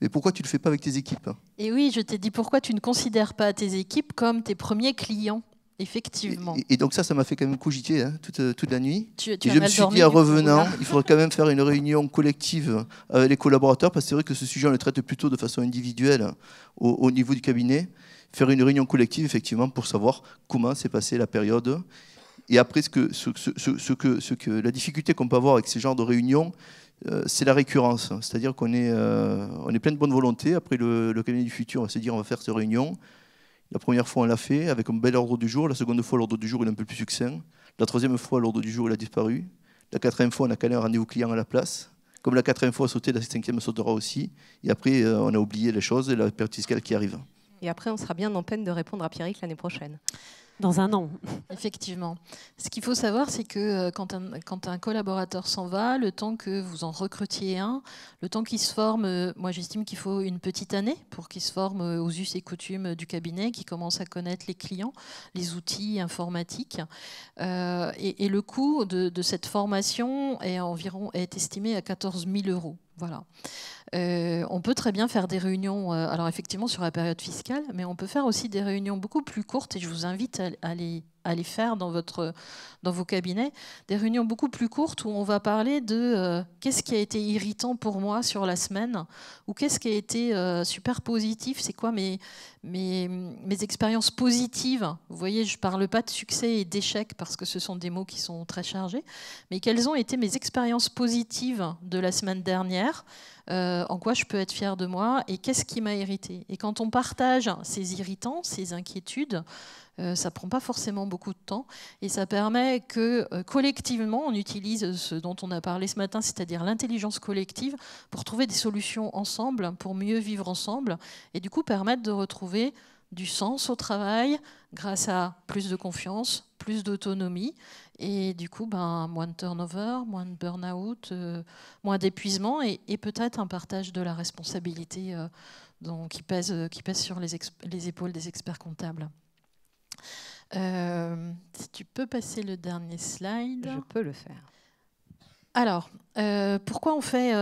mais pourquoi tu ne le fais pas avec tes équipes? Et oui, je t'ai dit, pourquoi tu ne considères pas tes équipes comme tes premiers clients? Effectivement. Et donc ça m'a fait quand même cogiter toute la nuit. Et je me suis dit, en revenant, il faudrait quand même faire une réunion collective avec les collaborateurs, parce que c'est vrai que ce sujet, on le traite plutôt de façon individuelle au niveau du cabinet. Faire une réunion collective, effectivement, pour savoir comment s'est passée la période. Et après, la difficulté qu'on peut avoir avec ce genre de réunion, c'est la récurrence. C'est-à-dire qu'on est plein de bonne volonté. Après le cabinet du futur, on va se dire, on va faire cette réunion. La première fois, on l'a fait avec un bel ordre du jour. La seconde fois, l'ordre du jour il est un peu plus succinct. La troisième fois, l'ordre du jour il a disparu. La quatrième fois, on a calé un rendez-vous client à la place. Comme la quatrième fois a sauté, la cinquième sautera aussi. Et après, on a oublié les choses et la période fiscale qui arrive. Et après, on sera bien en peine de répondre à Pierrick l'année prochaine. Dans un an. Effectivement. Ce qu'il faut savoir, c'est que quand un collaborateur s'en va, le temps que vous en recrutiez un, le temps qu'il se forme, moi j'estime qu'il faut une petite année pour qu'il se forme aux us et coutumes du cabinet, qu'il commence à connaître les clients, les outils informatiques. Et le coût de cette formation est estimé à 14 000 €. Voilà. On peut très bien faire des réunions, alors effectivement sur la période fiscale, mais on peut faire aussi des réunions beaucoup plus courtes, et je vous invite à les faire dans vos cabinets, des réunions beaucoup plus courtes où on va parler de qu'est-ce qui a été irritant pour moi sur la semaine, ou qu'est-ce qui a été super positif, c'est quoi mes expériences positives. Vous voyez, je ne parle pas de succès et d'échec parce que ce sont des mots qui sont très chargés, mais quelles ont été mes expériences positives de la semaine dernière, en quoi je peux être fière de moi et qu'est-ce qui m'a irrité. Et quand on partage ces irritants, ces inquiétudes, ça ne prend pas forcément beaucoup de temps et ça permet que collectivement, on utilise ce dont on a parlé ce matin, c'est-à-dire l'intelligence collective, pour trouver des solutions ensemble, pour mieux vivre ensemble et du coup permettre de retrouver du sens au travail grâce à plus de confiance, plus d'autonomie et du coup moins de turnover, moins de burn-out, moins d'épuisement et peut-être un partage de la responsabilité qui pèse sur les épaules des experts comptables. Si tu peux passer le dernier slide. Je peux le faire. Alors, pourquoi on fait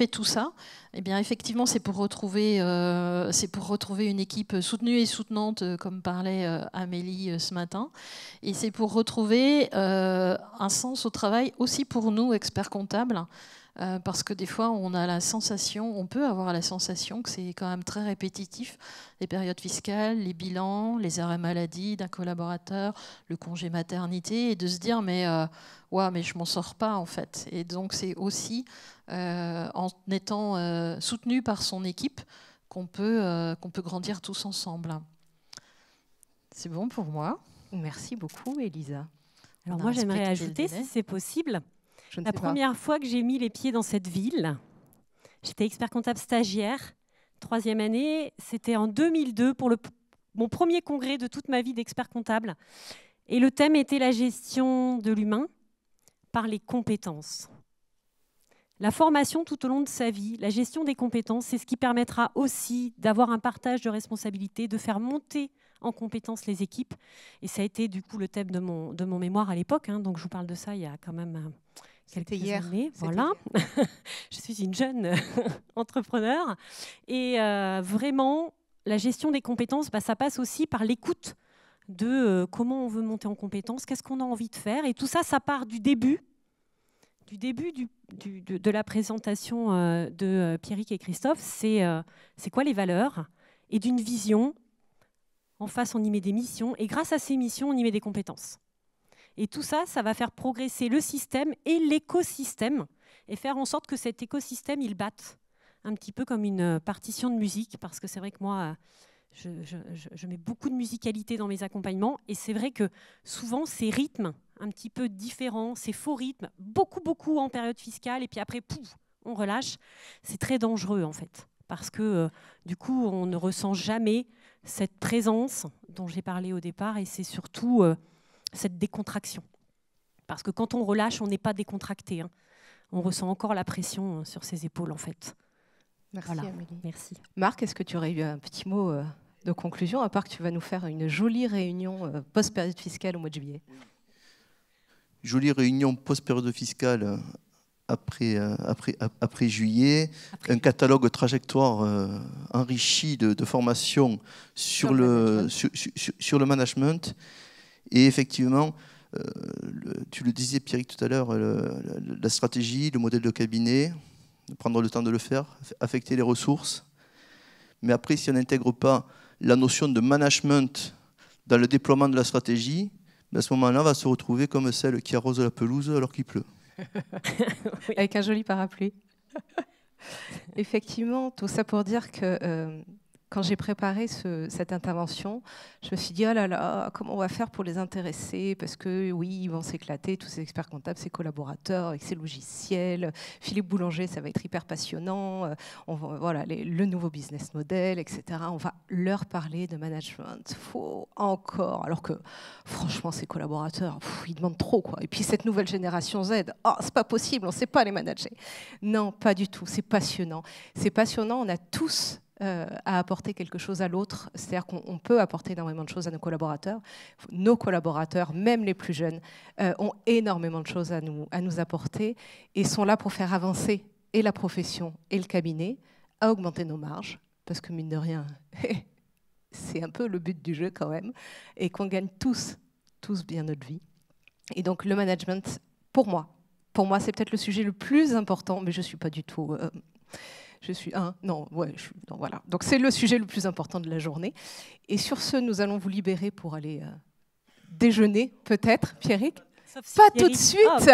tout ça? Eh bien, effectivement, c'est pour retrouver une équipe soutenue et soutenante, comme parlait Amélie ce matin. Et c'est pour retrouver un sens au travail aussi pour nous, experts comptables. parce que des fois, on peut avoir la sensation que c'est quand même très répétitif, les périodes fiscales, les bilans, les arrêts maladie d'un collaborateur, le congé maternité, et de se dire mais je m'en sors pas en fait. Et donc c'est aussi en étant soutenu par son équipe qu'on peut grandir tous ensemble. C'est bon pour moi. Merci beaucoup, Elisa. Alors moi, j'aimerais ajouter, si c'est possible, la première fois que j'ai mis les pieds dans cette ville, j'étais expert comptable stagiaire, 3e année, c'était en 2002 pour mon premier congrès de toute ma vie d'expert comptable. Et le thème était la gestion de l'humain par les compétences. La formation tout au long de sa vie, la gestion des compétences, c'est ce qui permettra aussi d'avoir un partage de responsabilités, de faire monter en compétences les équipes. Et ça a été du coup le thème de mon mémoire à l'époque. Donc je vous parle de ça il y a quand même quelques années. Voilà. Je suis une jeune entrepreneur. Et vraiment, la gestion des compétences, ça passe aussi par l'écoute de comment on veut monter en compétences, qu'est-ce qu'on a envie de faire. Et tout ça, ça part du début de la présentation de Pierrick et Christophe. C'est quoi les valeurs? Et d'une vision. En face, on y met des missions. Et grâce à ces missions, on y met des compétences. Et tout ça, ça va faire progresser le système et l'écosystème et faire en sorte que cet écosystème, il batte un petit peu comme une partition de musique. Parce que c'est vrai que moi, je mets beaucoup de musicalité dans mes accompagnements. Et c'est vrai que souvent, ces rythmes un petit peu différents, ces faux rythmes, beaucoup en période fiscale. Et puis après, pouf, on relâche. C'est très dangereux, en fait. Parce que du coup, on ne ressent jamais cette présence dont j'ai parlé au départ, et c'est surtout cette décontraction. Parce que quand on relâche, on n'est pas décontracté. On ressent encore la pression sur ses épaules, en fait. Merci, voilà. Amélie. Merci. Marc, est-ce que tu aurais eu un petit mot de conclusion, à part que tu vas nous faire une jolie réunion post-période fiscale au mois de juillet? Jolie réunion post-période fiscale après juillet, un catalogue trajectoire enrichi de formations sur le management. Et effectivement, tu le disais, Pierrick, tout à l'heure, la stratégie, le modèle de cabinet, prendre le temps de le faire, affecter les ressources. Mais après, si on n'intègre pas la notion de management dans le déploiement de la stratégie, à ce moment-là, on va se retrouver comme celle qui arrose la pelouse alors qu'il pleut. Oui. Avec un joli parapluie. Effectivement, tout ça pour dire que quand j'ai préparé cette intervention, je me suis dit, oh là là, comment on va faire pour les intéresser? Parce que oui, ils vont s'éclater, tous ces experts comptables, ces collaborateurs, avec ces logiciels. Philippe Boulanger, ça va être hyper passionnant. Voilà, le nouveau business model, etc. On va leur parler de management. Faut encore. Alors que, franchement, ces collaborateurs, ils demandent trop, quoi. Et puis cette nouvelle génération Z, oh, c'est pas possible, on ne sait pas les manager. Non, pas du tout. C'est passionnant. C'est passionnant. On a tous à apporter quelque chose à l'autre. C'est-à-dire qu'on peut apporter énormément de choses à nos collaborateurs. Nos collaborateurs, même les plus jeunes, ont énormément de choses à nous apporter et sont là pour faire avancer et la profession et le cabinet, à augmenter nos marges, parce que mine de rien, c'est un peu le but du jeu quand même, et qu'on gagne tous bien notre vie. Et donc le management, pour moi, c'est peut-être le sujet le plus important, mais je ne suis pas du tout... voilà. Donc c'est le sujet le plus important de la journée. Et sur ce, nous allons vous libérer pour aller déjeuner, peut-être, Pierrick. Pas tout de suite.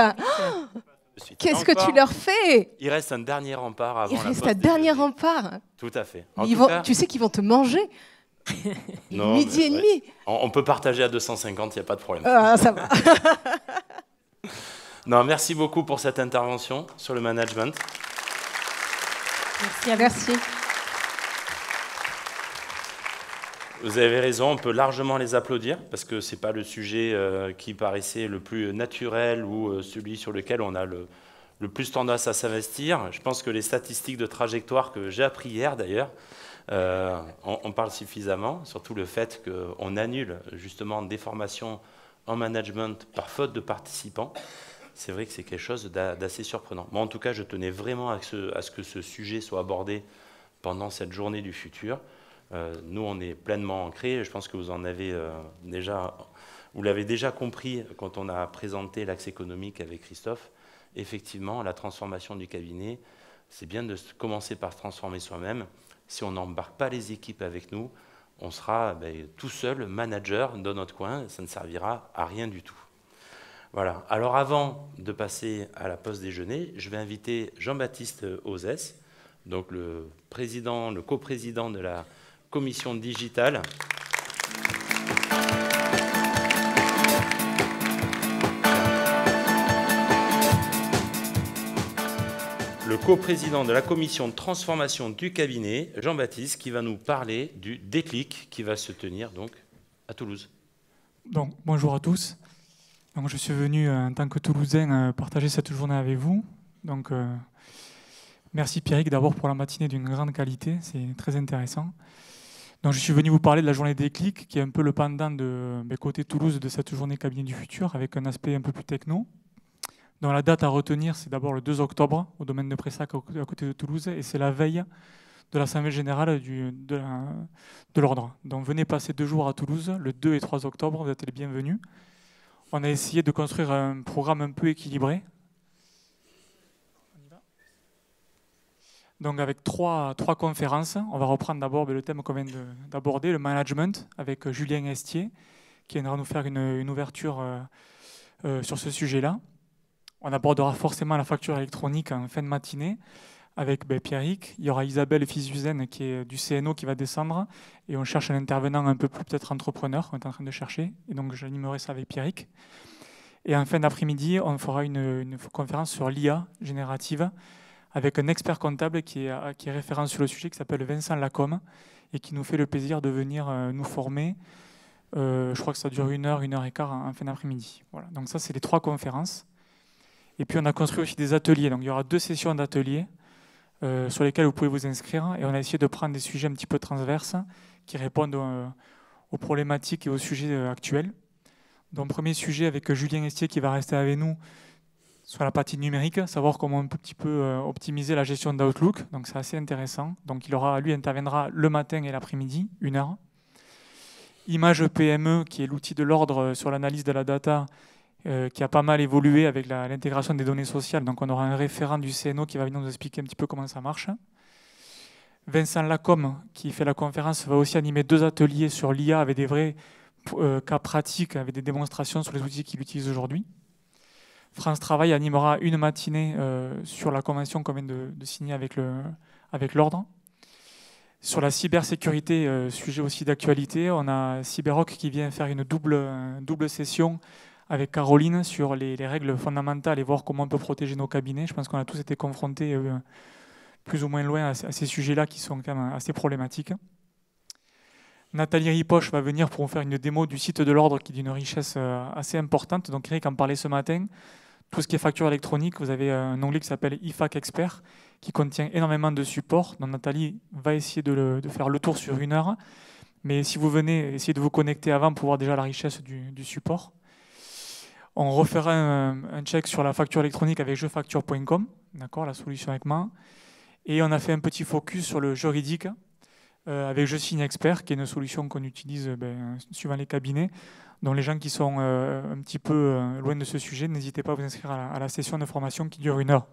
Qu'est-ce que tu leur fais? Il reste un dernier rempart avant la pause. Il reste un dernier rempart. Tout à fait. Tu sais qu'ils vont te manger. Non, midi et demi. On peut partager à 250, il n'y a pas de problème. Ah, ça va. Non, merci beaucoup pour cette intervention sur le management. Merci à vous. Merci. Vous avez raison, on peut largement les applaudir parce que ce n'est pas le sujet qui paraissait le plus naturel ou celui sur lequel on a le plus tendance à s'investir. Je pense que les statistiques de trajectoire que j'ai appris hier d'ailleurs, on parle suffisamment, surtout le fait qu'on annule justement des formations en management par faute de participants. C'est vrai que c'est quelque chose d'assez surprenant. Moi, en tout cas, je tenais vraiment à ce que ce sujet soit abordé pendant cette journée du futur. Nous, on est pleinement ancrés. Je pense que vous l'avez déjà compris quand on a présenté l'axe économique avec Christophe. effectivement, la transformation du cabinet, c'est bien de commencer par se transformer soi-même. Si on n'embarque pas les équipes avec nous, on sera tout seul, manager dans notre coin, ça ne servira à rien du tout. Voilà. Alors avant de passer à la pause déjeuner, je vais inviter Jean-Baptiste Ozès, donc le coprésident de la commission digitale. Le coprésident de la commission de transformation du cabinet, Jean-Baptiste, qui va nous parler du déclic qui va se tenir donc à Toulouse. Donc, bonjour à tous. Donc, je suis venu en tant que Toulousain partager cette journée avec vous. Donc, merci Pierrick d'abord pour la matinée d'une grande qualité, c'est très intéressant. Donc, je suis venu vous parler de la journée déclic, qui est un peu le pendant de côté Toulouse de cette journée cabinet du futur, avec un aspect un peu plus techno. Donc, la date à retenir, c'est d'abord le 2 octobre, au domaine de Pressac, à côté de Toulouse, et c'est la veille de l'Assemblée générale de l'Ordre. Donc, venez passer 2 jours à Toulouse, le 2 et 3 octobre, vous êtes les bienvenus. On a essayé de construire un programme un peu équilibré. Donc, avec trois conférences. On va reprendre d'abord le thème qu'on vient d'aborder, le management, avec Julien Estier, qui viendra nous faire une ouverture sur ce sujet-là. On abordera forcément la facture électronique en fin de matinée avec Pierrick. Il y aura Isabelle Fils-Usaine qui est du CNO qui va descendre et on cherche un intervenant un peu plus peut-être entrepreneur, on est en train de chercher et donc j'animerai ça avec Pierrick. Et en fin d'après-midi, on fera une conférence sur l'IA générative avec un expert comptable qui est référent sur le sujet qui s'appelle Vincent Lacombe et qui nous fait le plaisir de venir nous former. Je crois que ça dure 1 heure, 1 heure et quart en fin d'après-midi. Voilà. Donc ça, c'est les 3 conférences. Et puis on a construit aussi des ateliers. Donc il y aura 2 sessions d'ateliers sur lesquelles vous pouvez vous inscrire. Et on a essayé de prendre des sujets un petit peu transverses qui répondent aux problématiques et aux sujets actuels. Donc premier sujet avec Julien Estier qui va rester avec nous sur la partie numérique, savoir comment on peut un petit peu optimiser la gestion d'Outlook. Donc c'est assez intéressant. Donc lui interviendra le matin et l'après-midi, 1 heure. Image PME qui est l'outil de l'ordre sur l'analyse de la data qui a pas mal évolué avec l'intégration des données sociales. Donc on aura un référent du CNO qui va venir nous expliquer un petit peu comment ça marche. Vincent Lacombe, qui fait la conférence, va aussi animer 2 ateliers sur l'IA avec des vrais cas pratiques, avec des démonstrations sur les outils qu'il utilise aujourd'hui. France Travail animera une matinée sur la convention qu'on vient de signer avec l'Ordre. Sur la cybersécurité, sujet aussi d'actualité, on a Cyberrock qui vient faire une double session avec Caroline sur les règles fondamentales et voir comment on peut protéger nos cabinets. Je pense qu'on a tous été confrontés plus ou moins loin à ces sujets-là qui sont quand même assez problématiques. Nathalie Ripoche va venir pour faire une démo du site de l'Ordre qui est d'une richesse assez importante. Donc Eric en parlait ce matin. Tout ce qui est facture électronique, vous avez un onglet qui s'appelle IFAC Expert qui contient énormément de supports. Donc Nathalie va essayer de faire le tour sur 1 heure. Mais si vous venez, essayez de vous connecter avant pour voir déjà la richesse du support. On refera un check sur la facture électronique avec jefacture.com, d'accord, la solution ECMA. Et on a fait un petit focus sur le juridique avec Je Signe Expert, qui est une solution qu'on utilise suivant les cabinets. Donc les gens qui sont un petit peu loin de ce sujet, n'hésitez pas à vous inscrire à la session de formation qui dure 1 heure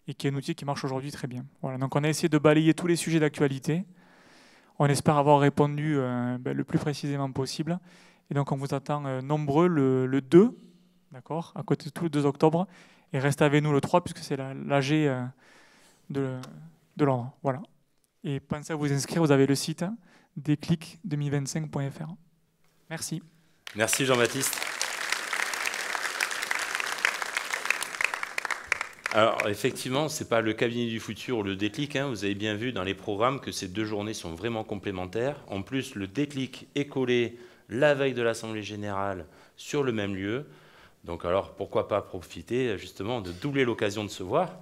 et qui est un outil qui marche aujourd'hui très bien. Voilà, donc on a essayé de balayer tous les sujets d'actualité. On espère avoir répondu le plus précisément possible. Et donc on vous attend nombreux le 2, d'accord, à côté de tout le 2 octobre. Et restez avec nous le 3, puisque c'est l'AG de l'Ordre. Voilà. Et pensez à vous inscrire, vous avez le site déclic2025.fr. Merci. Merci Jean-Baptiste. Alors effectivement, ce n'est pas le cabinet du futur ou le déclic. Vous avez bien vu dans les programmes que ces 2 journées sont vraiment complémentaires. En plus, le déclic est collé la veille de l'Assemblée générale sur le même lieu. Donc alors, pourquoi pas profiter justement de doubler l'occasion de se voir,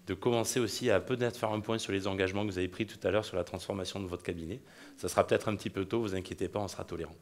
de commencer aussi à peut-être faire un point sur les engagements que vous avez pris tout à l'heure sur la transformation de votre cabinet. Ça sera peut-être un petit peu tôt, vous inquiétez pas, on sera tolérant.